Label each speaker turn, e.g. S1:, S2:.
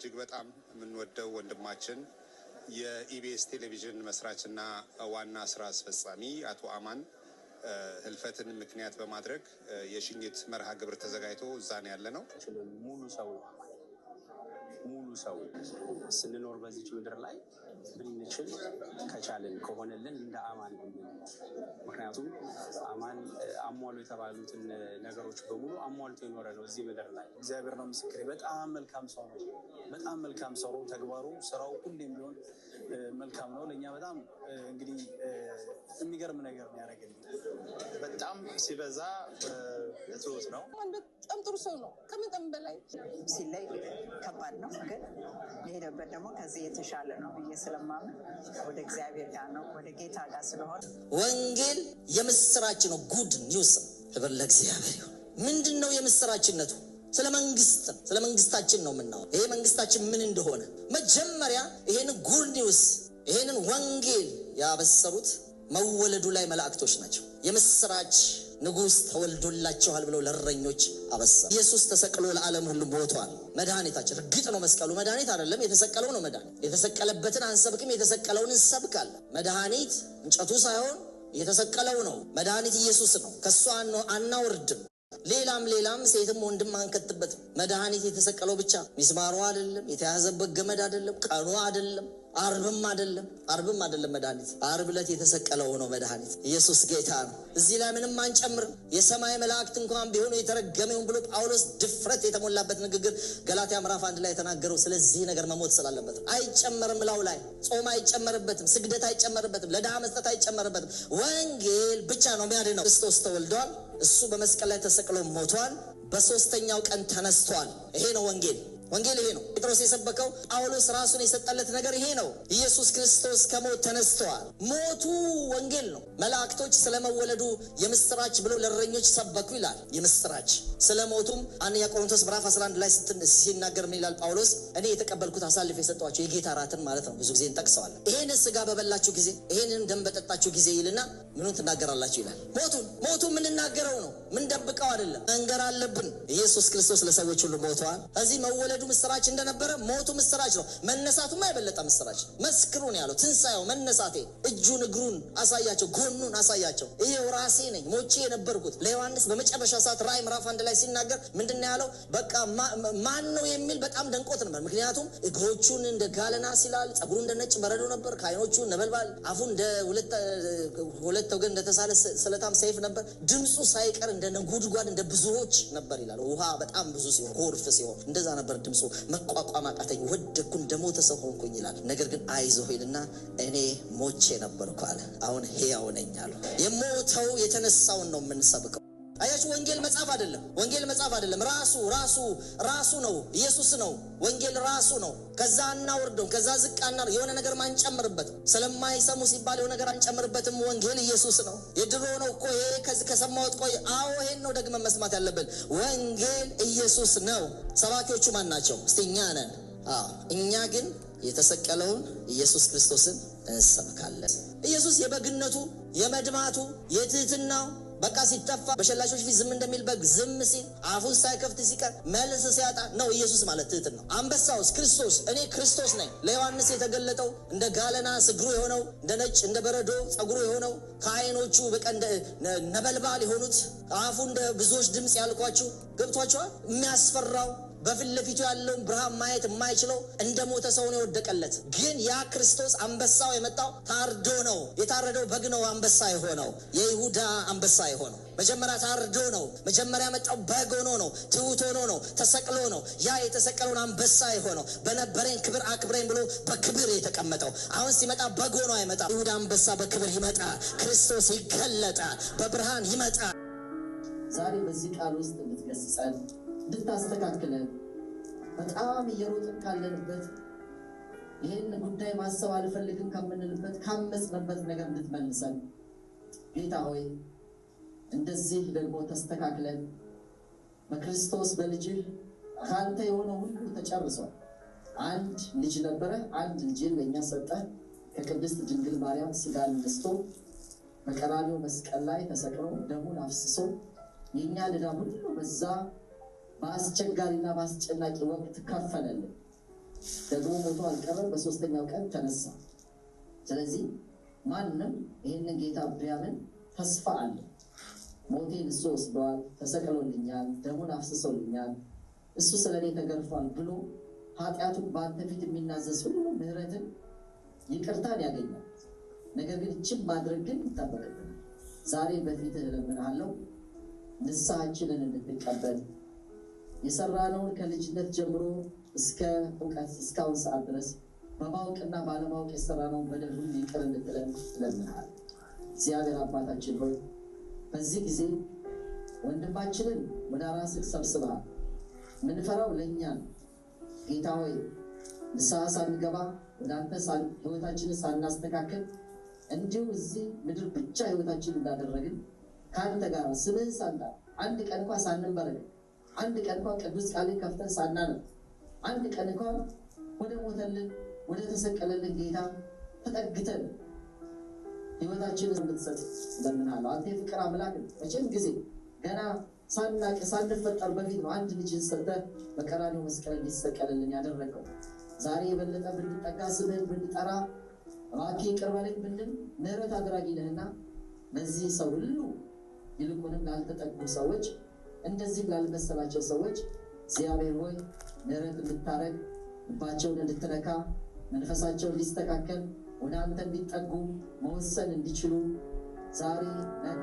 S1: እጅግ በጣም የምንወደው ወንድማችን የኢቢኤስ ቴሌቪዥን መስራችና ዋና ስራ አስፈጻሚ አቶ አማን ህልፈትን ምክንያት በማድረግ የሽኝት መርሃ ግብር ተዘጋጅቶ እዛ ነው ያለነው።
S2: ሙሉ ሰው ስንኖር በዚች ምድር ላይ ብንችል ከቻልን ከሆነልን እንደ አማን ነው። ምክንያቱም አማን አሟሉ የተባሉትን ነገሮች በሙሉ አሟልቶ የኖረ ነው እዚህ ምድር ላይ። እግዚአብሔር ነው ምስክሬ። በጣም መልካም ሰው ነው። በጣም መልካም ሰው ነው። ተግባሩ፣ ስራው ሁሌም ቢሆን መልካም ነው። ለእኛ በጣም እንግዲህ የሚገርም ነገር ነው ያደረገልኝ። በጣም ሲበዛ ትሁት ነው።
S3: በጣም ጥሩ ሰው ነው። ከመጠን በላይ
S4: ሲለይ ከባድ ነው፣ ግን የሄደበት ደግሞ ከዚህ የተሻለ ነው ብዬ ስለማምን ወደ እግዚአብሔር ጋር ነው፣ ወደ ጌታ ጋር ስለሆነ
S5: ወንጌል የምስራች ነው። ጉድ ኒውስ። ክብር ለእግዚአብሔር ይሁን። ምንድን ነው የምስራችነቱ? ስለ መንግስታችን ነው የምናወራው። ይሄ መንግስታችን ምን እንደሆነ መጀመሪያ ይሄንን ጉድ ኒውስ፣ ይሄንን ወንጌል ያበሰሩት መወለዱ ላይ መላእክቶች ናቸው። የምስራች ንጉሥ ተወልዶላችኋል ብለው ለእረኞች አበሰሩ። ኢየሱስ ተሰቅሎ ለዓለም ሁሉ ሞቷል። መድኃኒታችን እርግጥ ነው መስቀሉ መድኃኒት አይደለም፣ የተሰቀለው ነው መድኃኒት። የተሰቀለበትን አንሰብክም፣ የተሰቀለውን እንሰብካለን። መድኃኒት እንጨቱ ሳይሆን የተሰቀለው ነው። መድኃኒት ኢየሱስ ነው። ከሱ አናወርድም። ሌላም ሴትም ወንድም አንከትበትም። መድኃኒት የተሰቀለው ብቻ። ሚስማሩ አይደለም፣ የተያዘበት ገመድ አይደለም፣ ቀኑ አይደለም፣ አርብም አይደለም። መድኃኒት አርብ ዕለት የተሰቀለው ነው መድኃኒት። ኢየሱስ ጌታ ነው። እዚህ ላይ ምንም አንጨምርም። የሰማይ መላእክት እንኳን ቢሆኑ የተረገመውን ብሎ ጳውሎስ ድፍረት የተሞላበት ንግግር ገላትያ ምዕራፍ 1 ላይ የተናገረው ስለዚህ ነገር መሞት ስላለበት አይጨመርም። ላው ላይ ጾም አይጨመርበትም፣ ስግደት አይጨመርበትም፣ ለድሃ መስጠት አይጨመርበትም። ወንጌል ብቻ ነው የሚያድነው። ክርስቶስ ተወልዷል። እሱ በመስቀል ላይ ተሰቅሎ ሞቷል። በሶስተኛው ቀን ተነስቷል። ይሄ ነው ወንጌል። ወንጌል ይሄ ነው። ጴጥሮስ የሰበከው፣ ጳውሎስ ራሱን የሰጠለት ነገር ይሄ ነው። ኢየሱስ ክርስቶስ ከሞት ተነስተዋል። ሞቱ ወንጌል ነው። መላእክቶች ስለመወለዱ የምስራች ብለው ለእረኞች ሰበኩ ይላል። የምስራች ስለሞቱም አንደኛ ቆሮንቶስ ምዕራፍ 11 ላይ ሲናገር ምን ይላል ጳውሎስ? እኔ የተቀበልኩት አሳልፌ የሰጠኋቸው የጌታ እራትን ማለት ነው። ብዙ ጊዜ እንጠቅሰዋለን። ይሄንን ስጋ በበላችሁ ጊዜ፣ ይሄንን ደም በጠጣችሁ ጊዜ ይልና ምኑን ትናገራላችሁ ይላል። ሞቱን የምንናገረው ነው፣ ምንደብቀው አይደለም። መንገር አለብን። ኢየሱስ ክርስቶስ ለሰዎች ሁሉ ሞተዋል። እዚህ መወለዱ ምስራች እንደነበረ ሞቱ ምስራች ነው። መነሳቱማ የበለጠ ምስራች ነው። መስክሩን ያለው ትንሳኤው፣ መነሳቴ፣ እጁን እግሩን አሳያቸው፣ ጎኑን አሳያቸው። ይሄው ራሴ ነኝ ሞቼ የነበርኩት። ለዮሐንስ በመጨረሻ ሰዓት ራእይ ምዕራፍ 1 ላይ ሲናገር ምንድን ነው ያለው? በቃ ማን ነው የሚል በጣም ደንቆት ነበር። ምክንያቱም እግሮቹን እንደ ጋለና ሲላል፣ ጸጉሩ እንደ ነጭ በረዶ ነበር፣ ከዓይኖቹ ነበልባል፣ አፉ እንደ ሁለት ወገን እንደተሳለ ስለታም ሰይፍ ነበር፣ ድምፁ ሳይቀር እንደ ነጎድጓድ እንደ ብዙዎች ነበር ይላል። ውሃ በጣም ብዙ ሲሆን፣ ጎርፍ ሲሆን እንደዛ ነበር ድምፁ። መቋቋም አቃተኝ፣ ወደኩ፣ እንደሞተ ሰው ሆንኩኝ ይላል። ነገር ግን አይዞህ ይልና እኔ ሞቼ ነበርኩ አለ፣ አሁን ሕያው ነኝ አለ። የሞተው የተነሳውን ነው የምንሰብከው። አያችሁ፣ ወንጌል መጽሐፍ አይደለም። ራሱ ነው፣ ኢየሱስ ነው። ወንጌል ራሱ ነው። ከዛ እናወርደው፣ ከዛ ዝቅ የሆነ ነገር ማንጨምርበት። ስለማይሰሙ ሲባል የሆነ ነገር አንጨምርበትም። ወንጌል ኢየሱስ ነው። የድሮ ነው እኮ ይሄ ከሰማሁት ቆይ። አዎ ይሄን ነው ደግመን መስማት ያለብን። ወንጌል ኢየሱስ ነው። ሰባኪዎቹ ማን ናቸው? እስቲ እኛ ነን። እኛ ግን የተሰቀለውን ኢየሱስ ክርስቶስን እንሰብካለን። ኢየሱስ የበግነቱ፣ የመድማቱ፣ የትህትናው በቃ ሲተፋ በሸላቾች ፊት ዝም እንደሚል በግ ዝም ሲል አፉን ሳይከፍት ሲቀር መልስ ሲያጣ ነው ኢየሱስ ማለት ትህትና። አንበሳውስ ክርስቶስ፣ እኔ ክርስቶስ ነኝ። ለዮሐንስ የተገለጠው እንደ ጋለና እግሩ የሆነው እንደ ነጭ እንደ በረዶ ጸጉሩ የሆነው ከዓይኖቹ በቃ እንደ ነበልባል የሆኑት አፉ እንደ ብዙዎች ድምፅ ያልኳችሁ ገብቷችኋል? የሚያስፈራው በፊት ለፊቱ ያለውን ብርሃን ማየት የማይችለው እንደ ሞተ ሰው ነው የወደቀለት። ግን ያ ክርስቶስ አንበሳው የመጣው ታርዶ ነው። የታረደው በግ ነው አንበሳ የሆነው፣ የይሁዳ አንበሳ የሆነው። መጀመሪያ ታርዶ ነው። መጀመሪያ መጣው በግ ሆኖ ነው፣ ትሑት ሆኖ ነው፣ ተሰቅሎ ነው። ያ የተሰቀለውን አንበሳ የሆነው በነበረኝ ክብር አክብረኝ ብሎ በክብር የተቀመጠው አሁን ሲመጣ በግ ሆኖ አይመጣም። ይሁዳ አንበሳ በክብር ይመጣል። ክርስቶስ ይገለጣል፣ በብርሃን ይመጣል።
S6: ዛሬ በዚህ ቃል ውስጥ እንድትገስጸን እንድታስተካክለን በጣም እየሮጥን ካለንበት ይህን ጉዳይ ማሰብ አልፈልግም ከምንልበት ካመጽንበት ነገር እንድትመልሰን ጌታ ሆይ፣ እንደዚህ ደግሞ ተስተካክለን በክርስቶስ በልጅህ ካንተ የሆነው ሁሉ ተጨርሷል። አንድ ልጅ ነበረ፣ አንድ ልጅን ለእኛ ሰጠ። ከቅድስት ድንግል ማርያም ስጋን ነስቶ በቀራንዮ መስቀል ላይ ተሰቅሎ ደሙን አፍስሶ የእኛ ዕዳ ሁሉ በዛ በአስቸጋሪና በአስጨናቂ ወቅት ከፈለልን። ደግሞ ሞቶ አልቀረም፣ በሶስተኛው ቀን ተነሳ። ስለዚህ ማንም ይህንን ጌታ ቢያምን ተስፋ አለ። ሞቴን እሱ ወስደዋል፣ ተሰቅሎልኛል፣ ደሙን አፍስሶልኛል፣ እሱ ስለ እኔ ተገርፏል ብሎ ኃጢአቱን በአንተ ፊት የሚናዘዝ ሁሉ ምህረትን ይቅርታን ያገኛል። ነገር ግን እችን ማድረግ ግን ይጠበቅብናል። ዛሬ በፊትህ እለምንሃለሁ ንስሐችንን እንድትቀበል የሰራነውን ከልጅነት ጀምሮ እስከ እውቀት እስካሁን ሰዓት ድረስ በማወቅና ባለማወቅ የሰራነውን በደል ሁሉ ይቅር እንድትለን እለምንሃለሁ። እግዚአብሔር አባታችን ሆይ በዚህ ጊዜ ወንድማችንን ወደ ራስህ ሰብስበሃል። ምንፈራው ለእኛ ነው። ጌታ ሆይ ንስሐ ሳንገባ ወደ አንተ ህይወታችንን ሳናስተካከል እንዲሁ እዚህ ምድር ብቻ ህይወታችንን እንዳደረግን ከአንተ ጋር ስምህን ሳንጠራ አንድ ቀን እንኳን ሳንንበረከክ አንድ ቀን እንኳን ቅዱስ ቃልን ከፍተን ሳናነብ አንድ ቀን እንኳን ወደ ሞተልን ወደ ተሰቀለልን ጌታ ተጠግተን ህይወታችንን እንድትሰጥ እለምንሃለሁ። አንተ የፍቅር አምላክ ነህ። መቼም ጊዜ ገና ሳናቅ ሳንፈጠር በፊት ነው አንድ ልጅን ሰጥተህ በቀራንዮ መስቀል እንዲሰቀልልን ያደረገው። ዛሬ የበለጠ ብንጠጋ ስምህን ብንጠራ እባክህ ይቅር በለኝ ብንል ምህረት አድራጊ ነህና ለዚህ ሰው ሁሉ ይልቁንም ላልተጠጉ ሰዎች እንደዚህ ላልመሰላቸው ሰዎች እግዚአብሔር ሆይ ምህረት እንድታረግ ልባቸውን እንድትነካ መንፈሳቸውን እንዲስተካከል ወደ አንተ እንዲጠጉ መወሰን እንዲችሉ ዛሬ ነገ